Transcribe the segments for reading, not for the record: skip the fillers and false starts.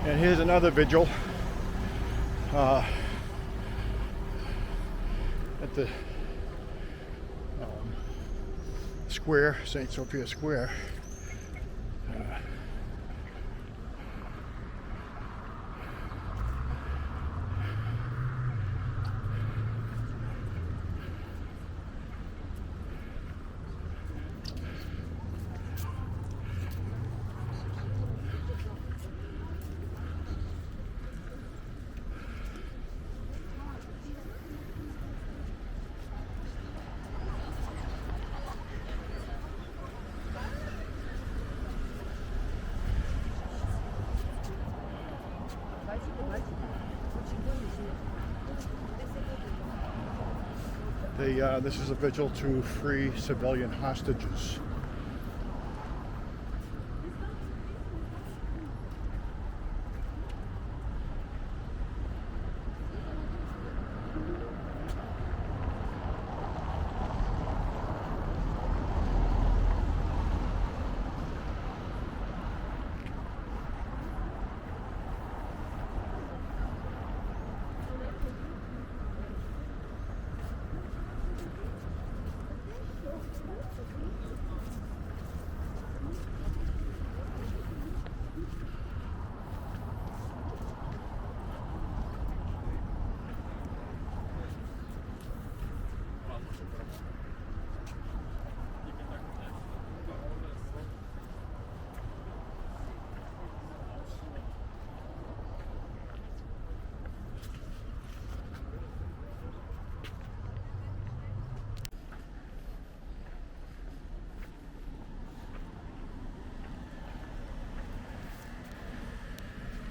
And here's another vigil at the square, St. Sophia Square. This is a vigil to free civilian hostages.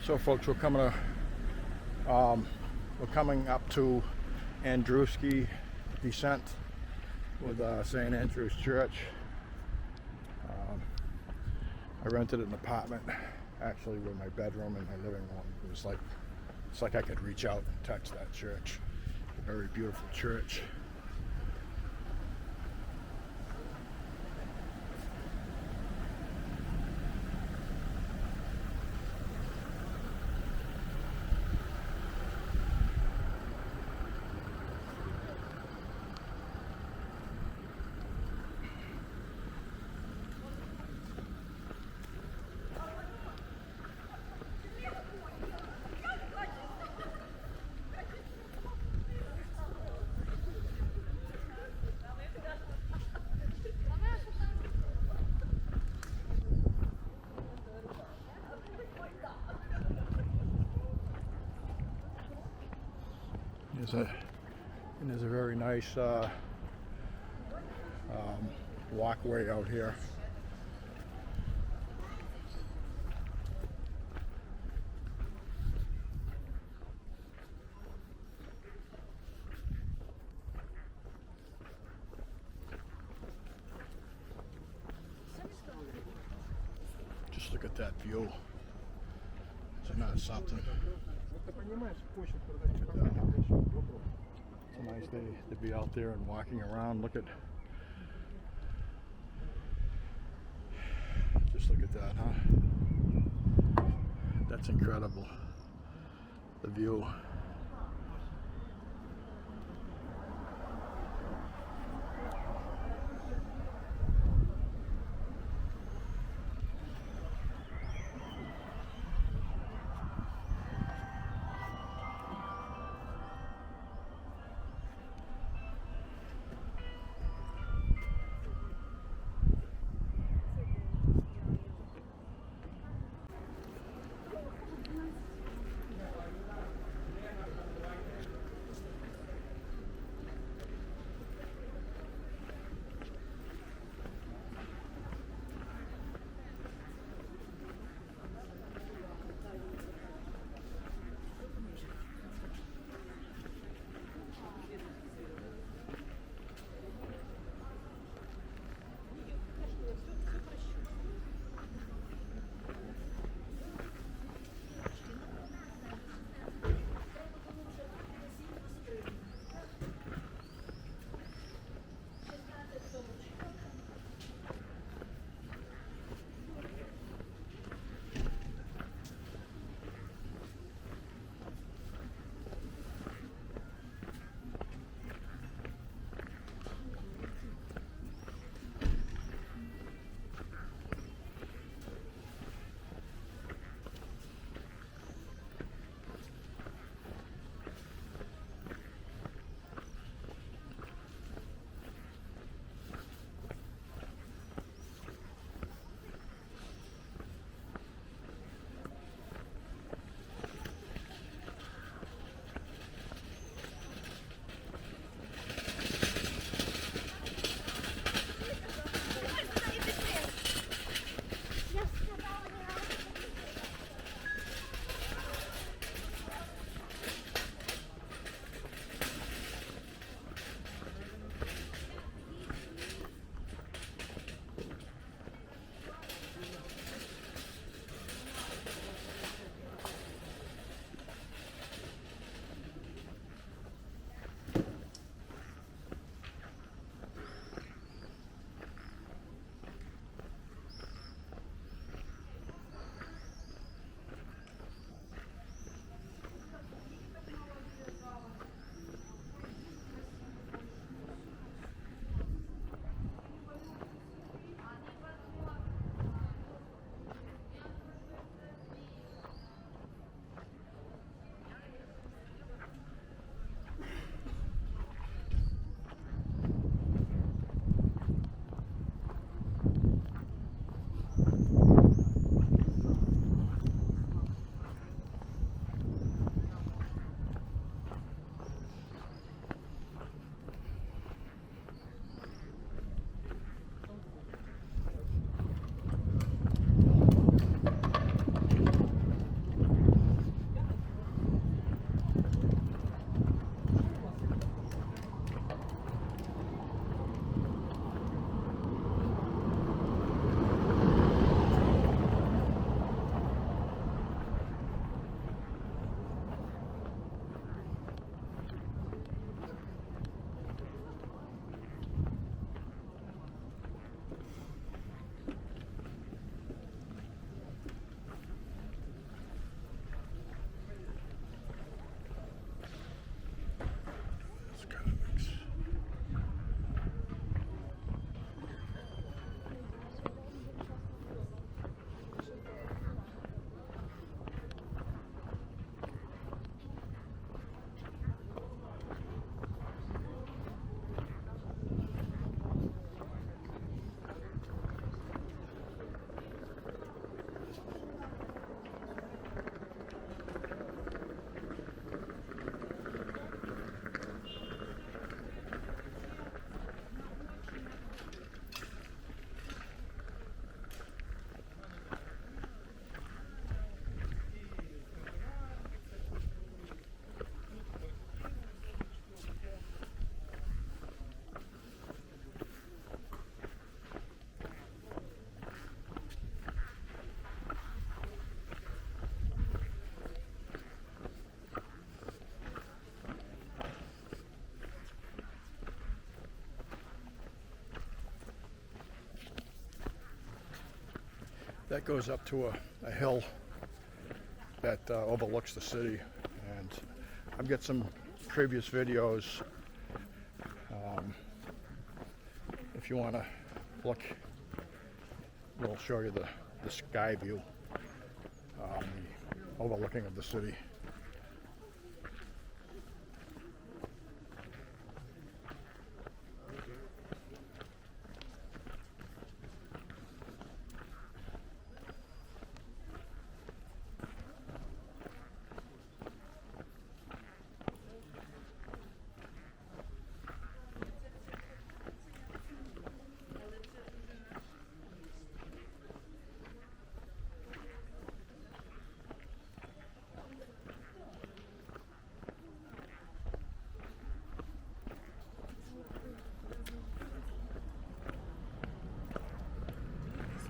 So folks, we're coming up to Andriivskyi descent with St. Andrew's Church. I rented an apartment actually with my bedroom and my living room. It's like I could reach out and touch that church. A very beautiful church. There's a very nice walkway out here. Just look at that view. Isn't that something? It's a nice day to be out there and walking around. Just look at that, huh? That's incredible. The view. that goes up to a hill that overlooks the city. And I've got some previous videos. If you want to look, we'll show you the sky view, the overlooking of the city.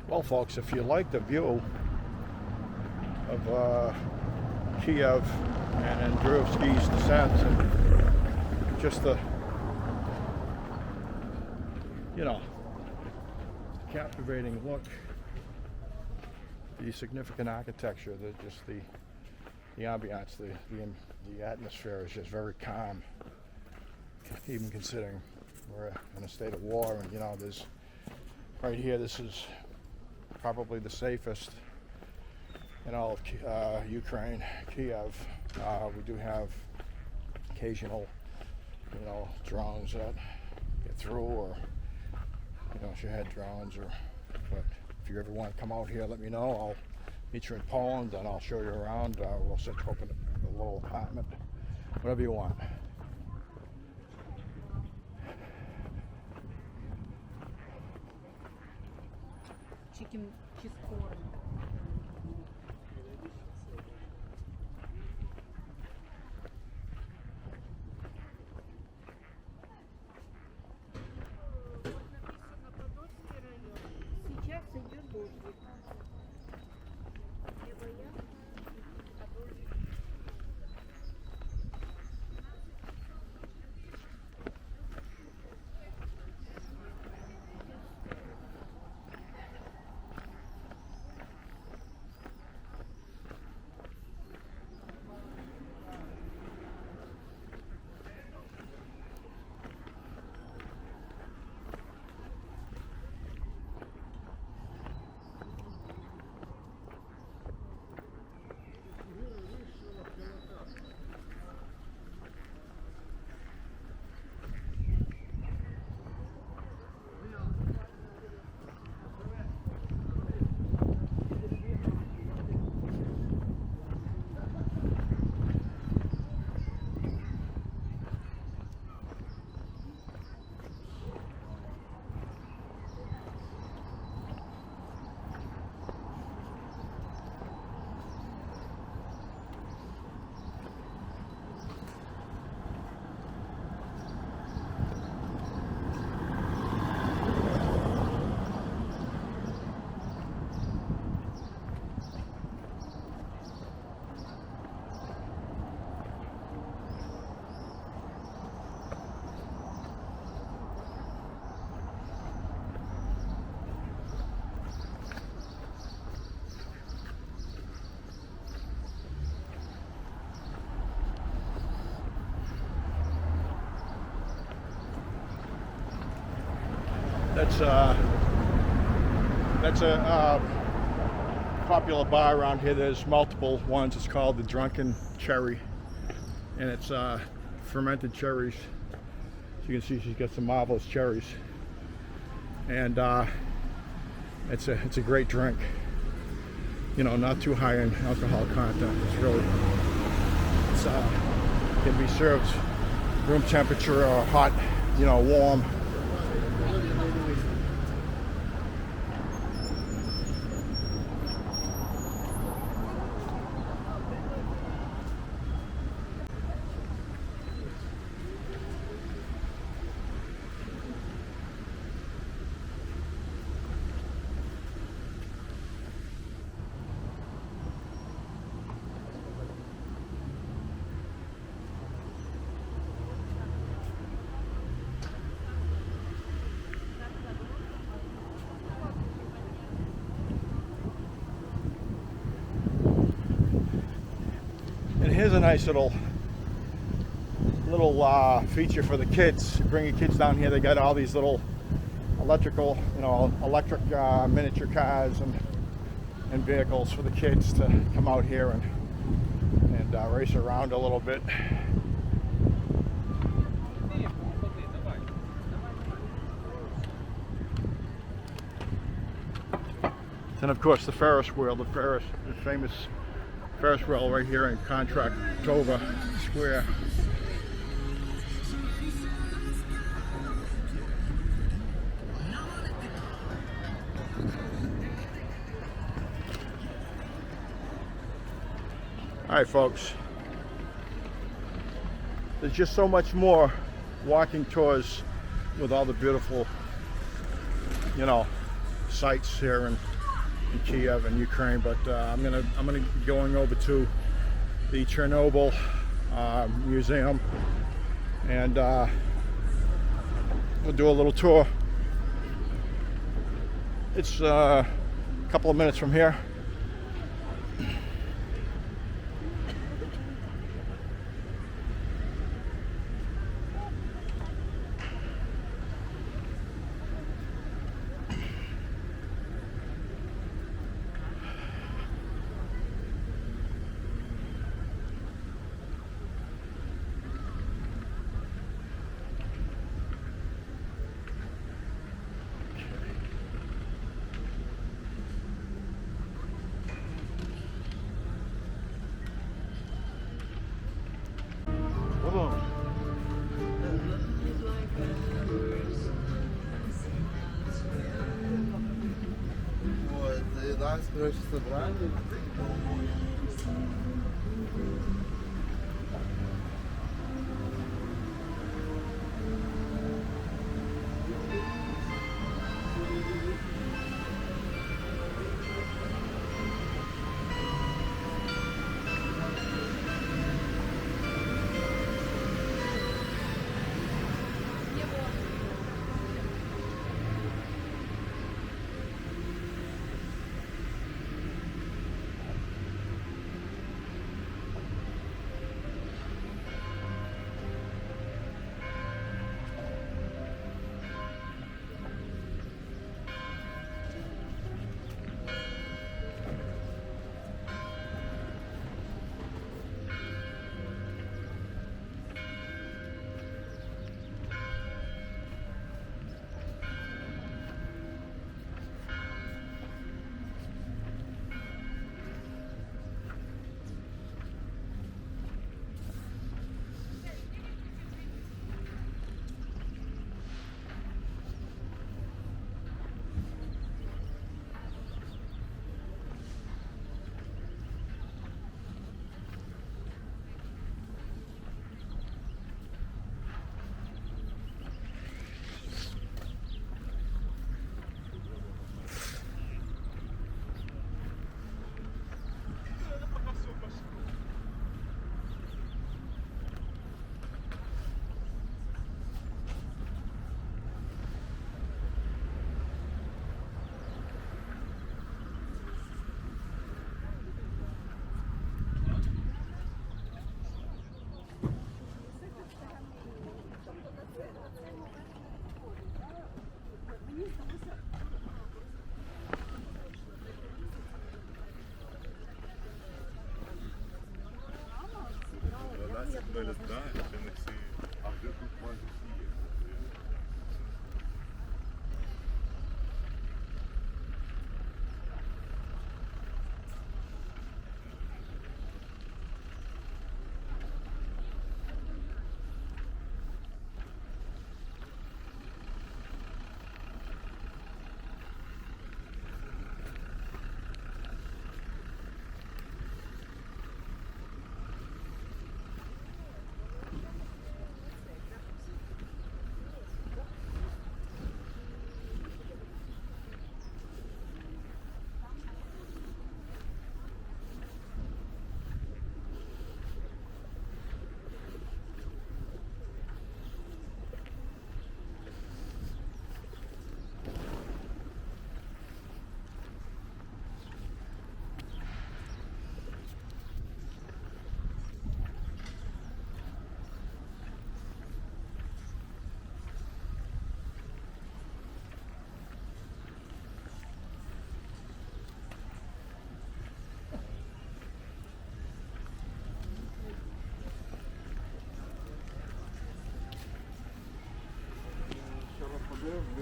Well, folks, if you like the view of Kyiv and Andriivskyi's descent, and just the, captivating look, the significant architecture, the ambiance, the atmosphere is just very calm, even considering we're in a state of war. And there's right here, this is probably the safest in all of Ukraine, Kyiv. We do have occasional, drones that get through, or Shahed drones. But if you ever want to come out here, let me know. I'll meet you in Poland, and I'll show you around. We'll set you up in a little apartment, whatever you want. Chicken cheese corn. Сейчас идет дождик. That's a popular bar around here. There's multiple ones. It's called the Drunken Cherry, and it's fermented cherries. So you can see she's got some marvelous cherries, and it's a great drink. Not too high in alcohol content. It's can be served room temperature or hot, warm. And here's a nice little feature for the kids. You bring your kids down here. They got all these little electric miniature cars and vehicles for the kids to come out here and race around a little bit. And of course the Ferris wheel, the famous Ferris wheel right here in Contractova Square. All right, folks. There's just so much more walking tours with all the beautiful, sights here in Kyiv and Ukraine. But I'm gonna be going over to the Chernobyl Museum, and we'll do a little tour. It's a couple of minutes from here. Короче, собрали.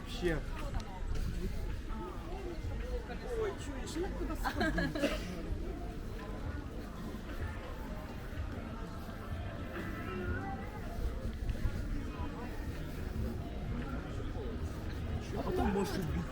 вообще. Ой, чуешь, я куда сходить? Что потом можешь убить?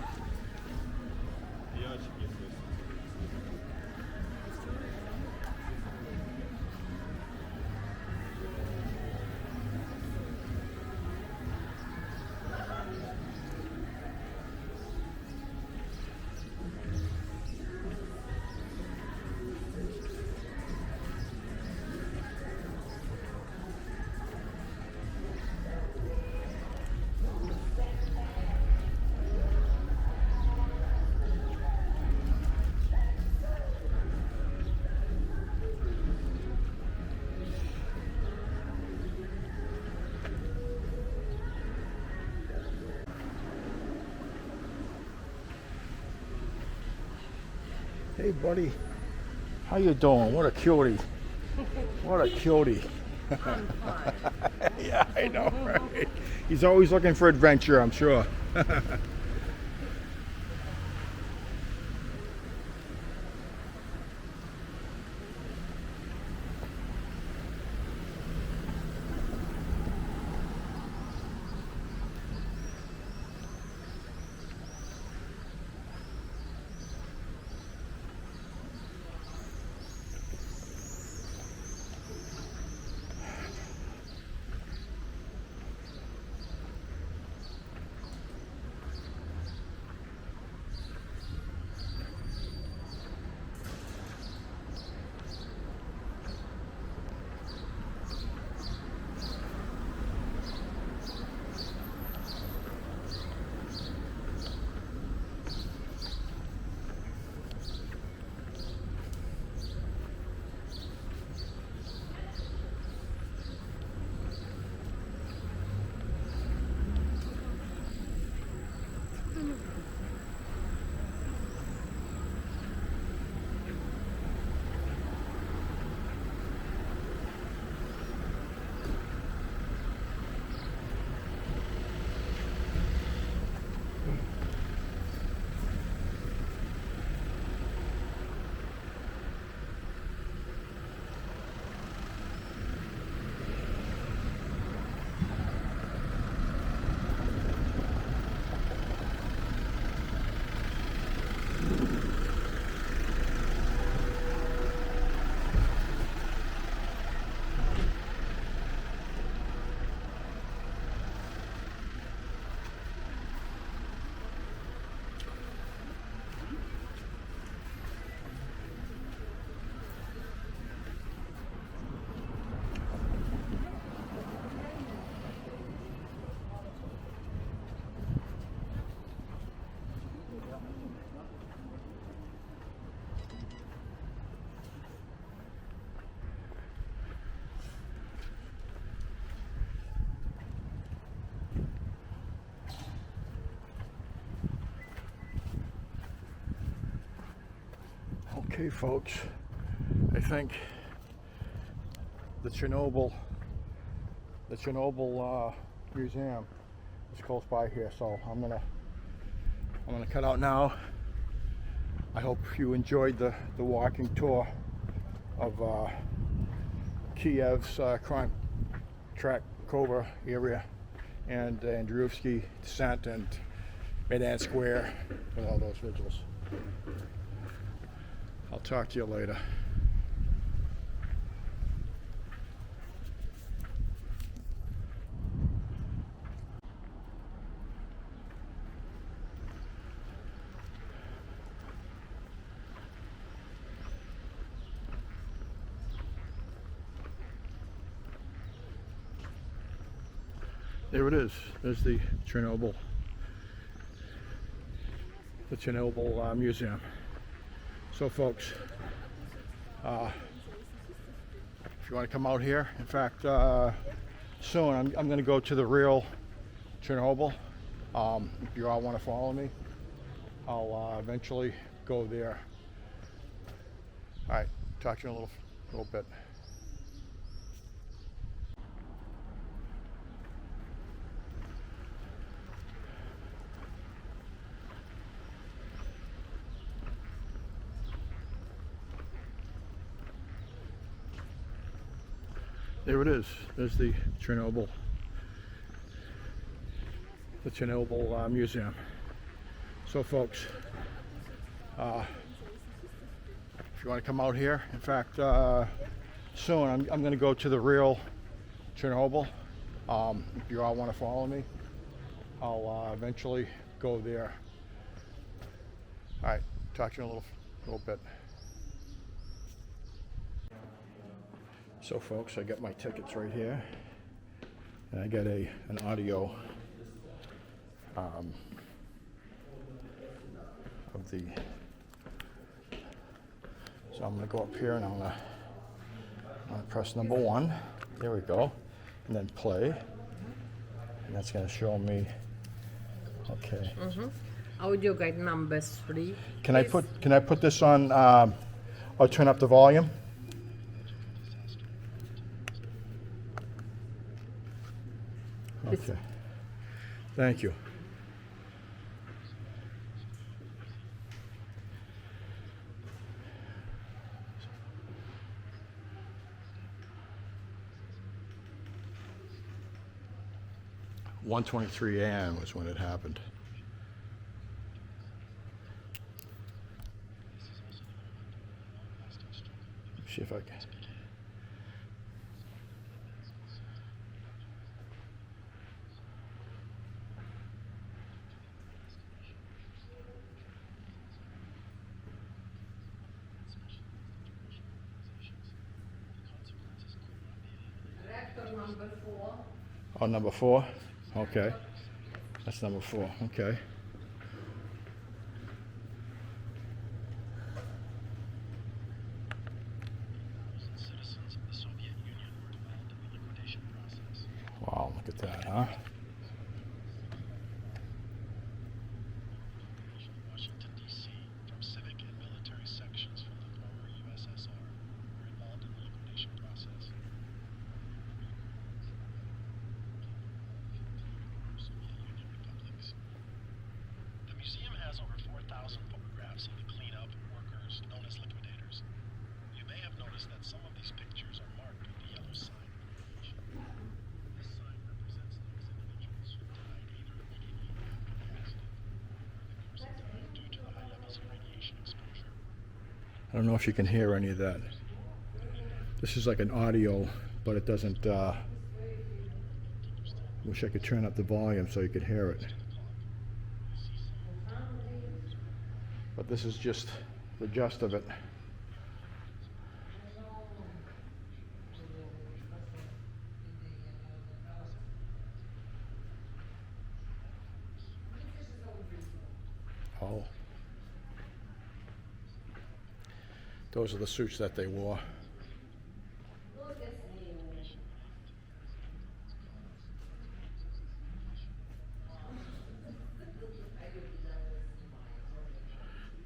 Hey, buddy. How you doing? What a cutie. What a cutie. Yeah, I know, right? He's always looking for adventure, I'm sure. Okay, folks, I think the Chernobyl Museum is close by here, so I'm gonna cut out now. I hope you enjoyed the walking tour of Kyiv's crime track Cobra area and Andriivskyi descent and Maidan Square with all those vigils. I'll talk to you later. There it is. There's the Chernobyl Museum. So folks, if you want to come out here, in fact, soon I'm going to go to the real Chernobyl. If you all want to follow me, I'll eventually go there. All right, talk to you in a little bit. There it is. There's the Chernobyl Museum. So folks, if you want to come out here, in fact, soon I'm going to go to the real Chernobyl. If you all want to follow me, I'll eventually go there. All right, talk to you in a little bit. So folks, I got my tickets right here, and I got an audio of the. So I'm going to go up here and I'm going to press number 1. There we go, and then play, and that's going to show me. Okay. Audio guide number 3. Can I put this on? Or turn up the volume. Okay. Thank you. (1:23 a.m. was when it happened. See if I can. Reactor number 4. Oh, number 4? Okay. That's number 4. Okay. Wow, look at that, huh? Washington, D.C., from civic and military sections from the former USSR were involved in the liquidation process. Soviet Union republics. The museum has over 4,000 photographs of the cleanup workers known as liquidators. You may have noticed that some of these pictures are marked with the yellow sign. This sign represents those individuals who died either immediately after the accident or in the course of time due to the high levels of radiation exposure. I don't know if you can hear any of that. This is like an audio, but it doesn't. Wish I could turn up the volume so you could hear it. But this is just the gist of it. Oh. Those are the suits that they wore.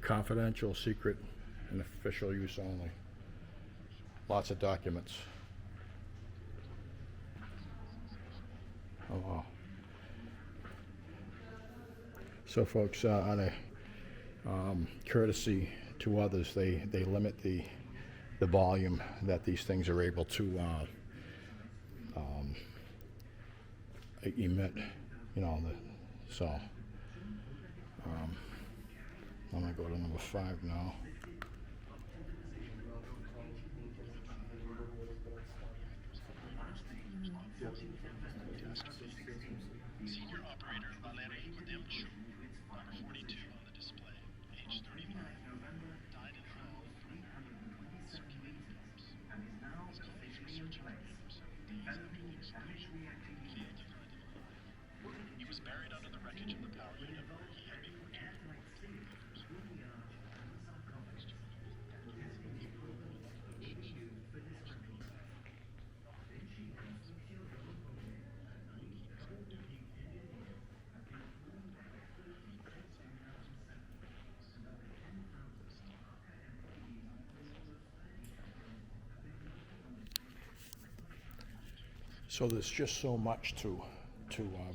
Confidential, secret, and official use only. Lots of documents. Oh, wow. So folks, on a courtesy to others, they limit the volume that these things are able to emit, you know, so I'm going to go to number 5 now. Senior operator Valery Vadimchuk, number 42 on the display, age 35, died in Lvov from circulating pumps. His colleagues were searching for him 7 days after the explosion in the field of Andriivskyi. He was buried under the wreckage of the power unit where he had been working for more than 3 years. So there's just so much to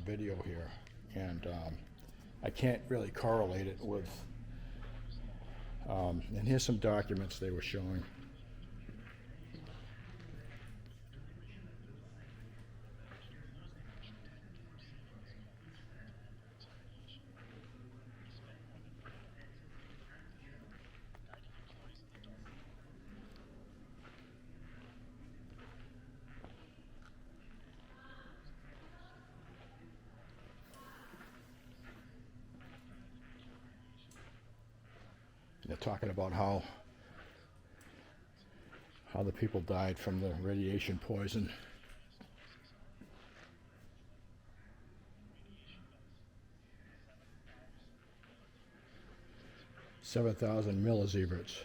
video here, and I can't really correlate it with. And here's some documents they were showing. talking about how the people died from the radiation poison. $7,000 millisieverts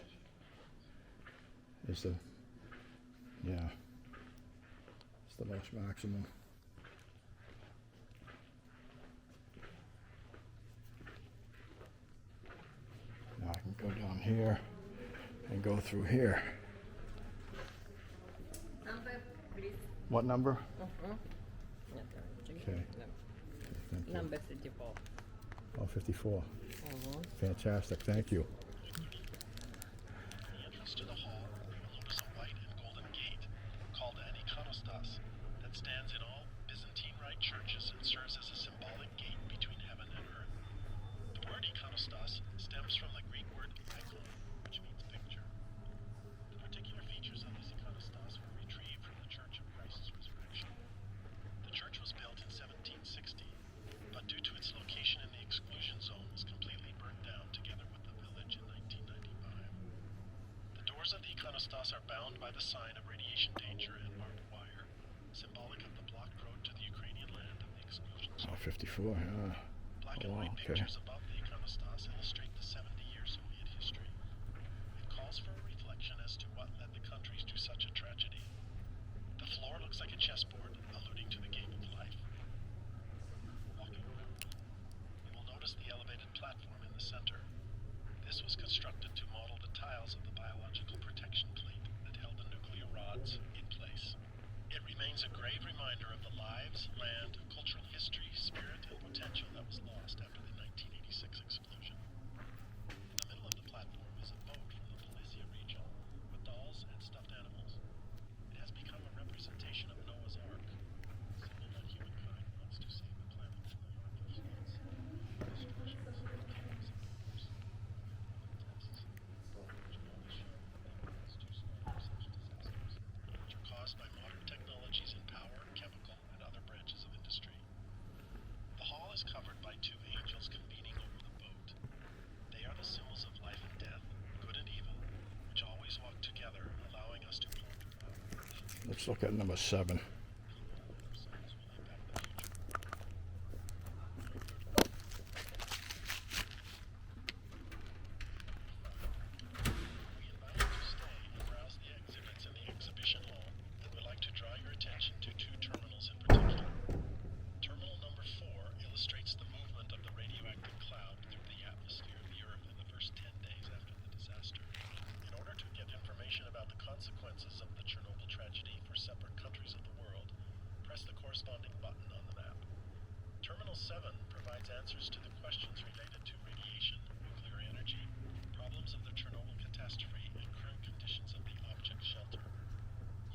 is the, yeah, it's the most maximum. Now I can go down here and go through here. Number, please. What number? Okay. Okay. Thank you. Number 34. Oh, 54. Fantastic, thank you. The entrance to the hall, you will notice a white and golden gate called an iconostas that stands in all Byzantine Rite churches and serves as a symbolic gate between heaven and earth. The word iconostas stems from the Greek word icon, which means picture. The particular features of this iconostas were retrieved from the Church of Christ's Resurrection. The church was built in 1760, but due to its location in the exclusion zone, was completely burnt down together with the village in 1995. The doors of the iconostas are bound by the sign of radiation danger and barbed wire, symbolic of the blocked road to the Ukrainian land of the exclusion Oh, zone. 54, yeah. Black Oh, and white wow, okay. pictures above the iconostas illustrate the 70-year Soviet history. It calls for a reflection as to what led the countries to such a tragedy. The floor looks like a chessboard, alluding to the game of life. Walking around, you will notice the elevated platform in the center. This was constructed to model the tiles of the biological protection plate that held the nuclear rods in place. It remains a grave reminder of the lives, land, cultural history, spirit, and potential that was lost after the 1986 explosion. In the middle of the platform is a boat from the Polisia region with dolls and stuffed animals. It has become a representation of Noah's Ark, a symbol that humankind wants to save the planet from the horrible floods, destructions, chaos, and wars. Tests, which have always shown that the is too small for such disasters, which are caused by modern technologies in power, chemical, and other branches of industry. The hall is covered by two angels convening over the boat. They are the symbols of life and death, good and evil, which always walk together, allowing us to ponder about Let's look at number 7. ourselves will impact the future. We invite you to stay and browse the exhibits in the exhibition hall and would like to draw your attention to two terminals in particular. Terminal number 4 illustrates the movement of the radioactive cloud through the atmosphere of the Earth in the first 10 days after the disaster. In order to get information about the consequences of the Chernobyl tragedy for separate countries of the world, press the corresponding button on the map. Terminal 7 provides answers to the questions related to radiation, nuclear energy, problems of the Chernobyl catastrophe, and current conditions of the object shelter.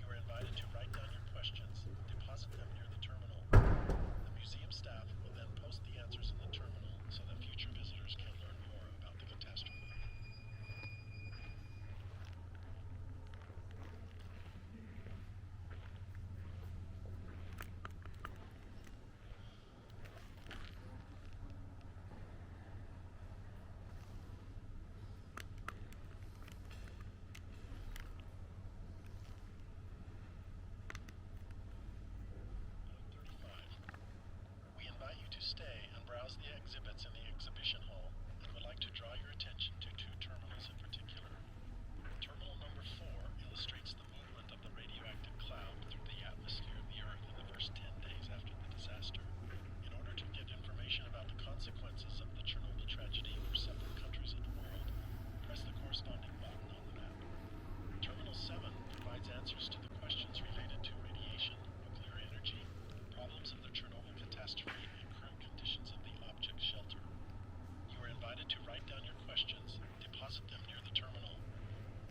You are invited to write down your questions, deposit them near the terminal. The museum staff will then post the answers in the terminal so that future visitors can learn more about the catastrophe. We invite you to stay and browse the exhibits in the exhibition hall and would like to draw your attention to two terminals in particular. Terminal number 4 illustrates the movement of the radioactive cloud through the atmosphere of the Earth in the first 10 days after the disaster. In order to get information about the consequences of the Chernobyl tragedy for separate countries of the world, press the corresponding button on the map. Terminal 7 provides answers to the questions related to radiation, nuclear energy, problems of the Chernobyl catastrophe, and current conditions of the object shelter. You are invited to write down your questions, deposit them near the terminal.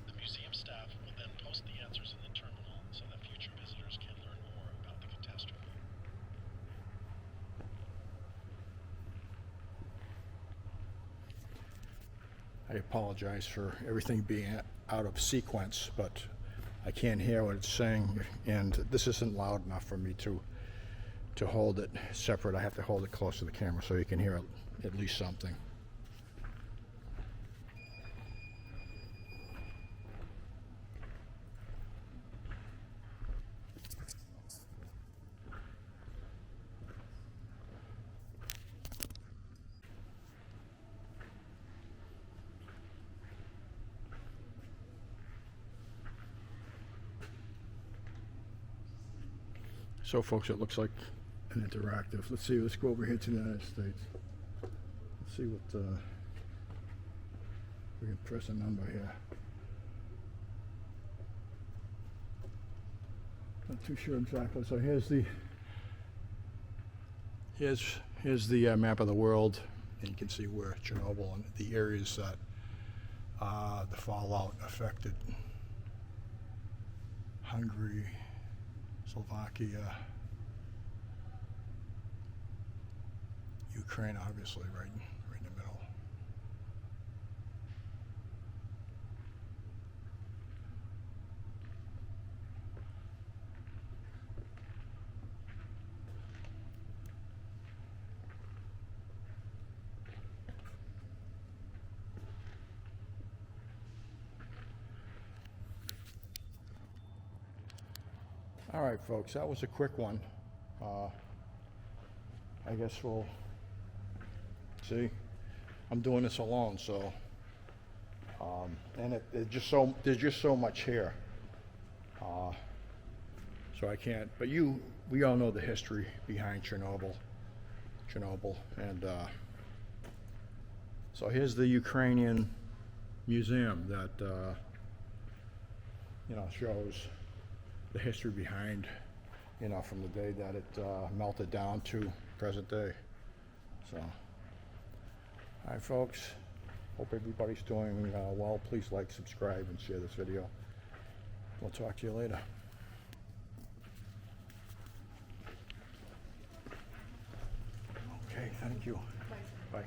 The museum staff will then post the answers in the terminal so that future visitors can learn more about the catastrophe. I apologize for everything being out of sequence, but I can't hear what it's saying, and this isn't loud enough for me to hold it separate. I have to hold it close to the camera so you can hear at least something. So folks, it looks like an interactive. Let's see, let's go over here to the United States. Let's see what, we can press a number here. Not too sure exactly. So here's the map of the world, and you can see where Chernobyl and the areas that the fallout affected. Hungary, Slovakia, Ukraine, obviously, right in the middle. All right, folks, that was a quick one. I guess we'll see. I'm doing this alone, so and there's just so much here. So I can't. But we all know the history behind Chernobyl, and so here's the Ukrainian museum that shows the history behind, from the day that it melted down to present day. So, all right, folks. Hope everybody's doing well. Please like, subscribe, and share this video. We'll talk to you later. Okay, thank you. Bye.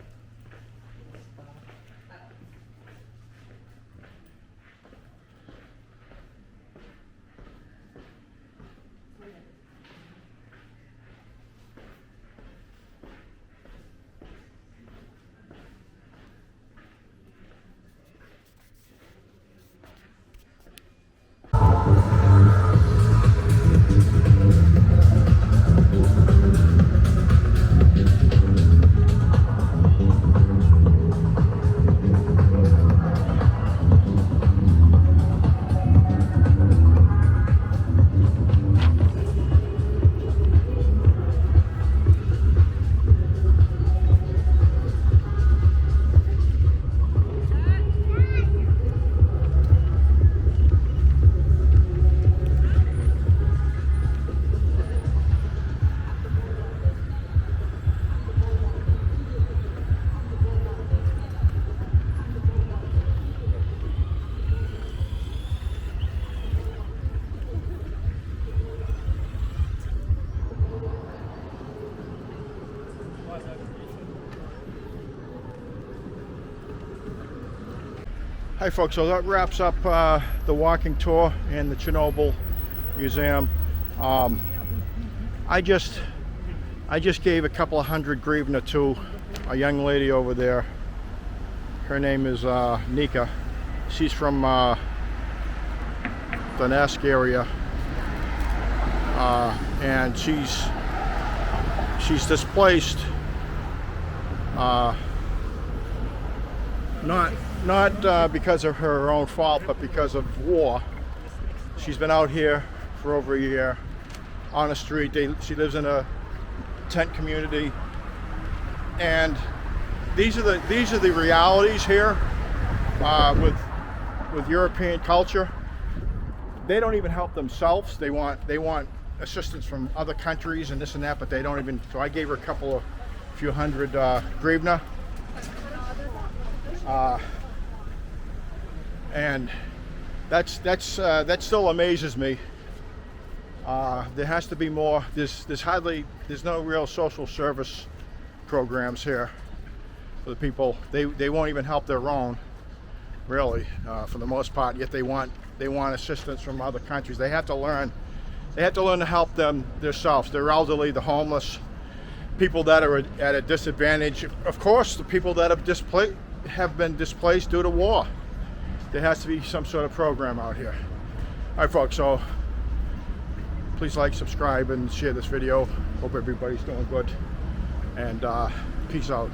Hi folks, so that wraps up the walking tour in the Chernobyl Museum. I just gave a couple of hundred hryvnia to a young lady over there. Her name is Nika. She's from Donetsk area, and she's displaced. Not because of her own fault, but because of war. She's been out here for over a year on the street. She lives in a tent community, and these are the realities here with European culture. They don't even help themselves. They want assistance from other countries and this and that, but they don't even. So I gave her a few hundred hryvnia. And that still amazes me. There has to be more. There's no real social service programs here for the people. They won't even help their own, really, for the most part. Yet they want assistance from other countries. They have to learn to help themselves. They're elderly, the homeless, people that are at a disadvantage. Of course, the people that have been displaced due to war. There has to be some sort of program out here. All right, folks, so please like, subscribe, and share this video. Hope everybody's doing good, and peace out.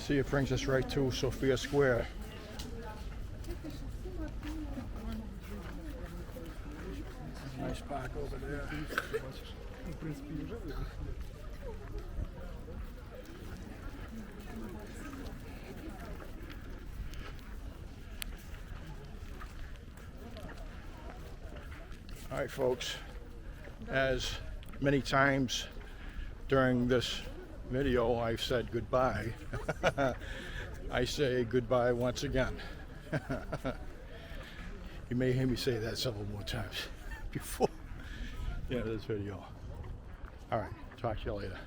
See, it brings us right to Sophia Square. Nice park over there. В принципе, уже выехали. All right, folks, as many times during this video I've said goodbye, I say goodbye once again. You may hear me say that several more times before the end of this video. All right, talk to you later.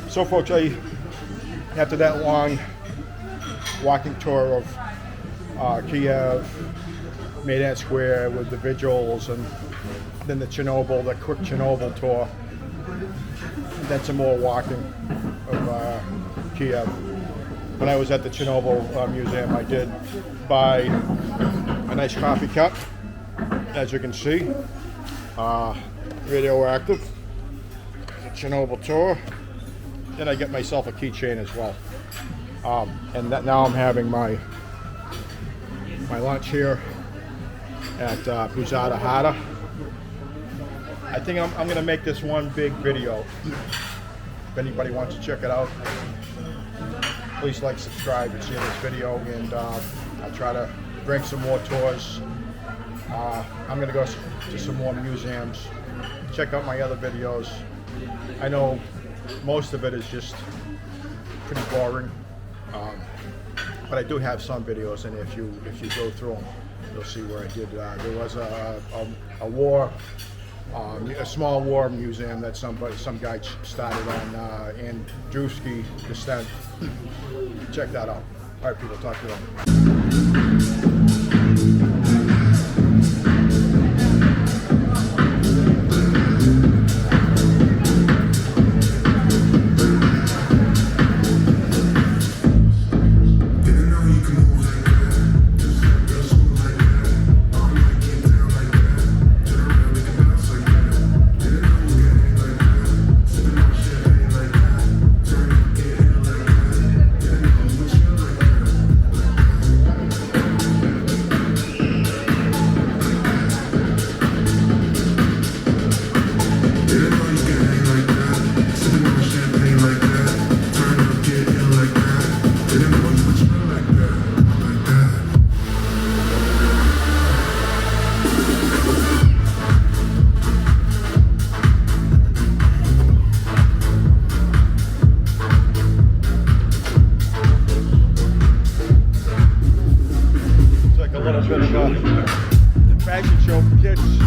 So folks, after that long walking tour of Kyiv, Maidan Square with the vigils, and then the quick Chernobyl tour, and then some more walking of Kyiv. When I was at the Chernobyl Museum, I did buy a nice coffee cup, as you can see, radioactive, the Chernobyl tour. Then I get myself a keychain as well. And now I'm having my lunch here at Buzada Hada. I think I'm going to make this one big video. If anybody wants to check it out, please like, subscribe, and share this video. And I'll try to bring some more tours. I'm going to go to some more museums. Check out my other videos. I know most of it is just pretty boring, but I do have some videos, and if you go through them, you'll see where I did. There was a small war museum that some guy started on Andriivskyi descent. Check that out. All right, people, talk to you later. It's like a little bit of a fashion show for kids.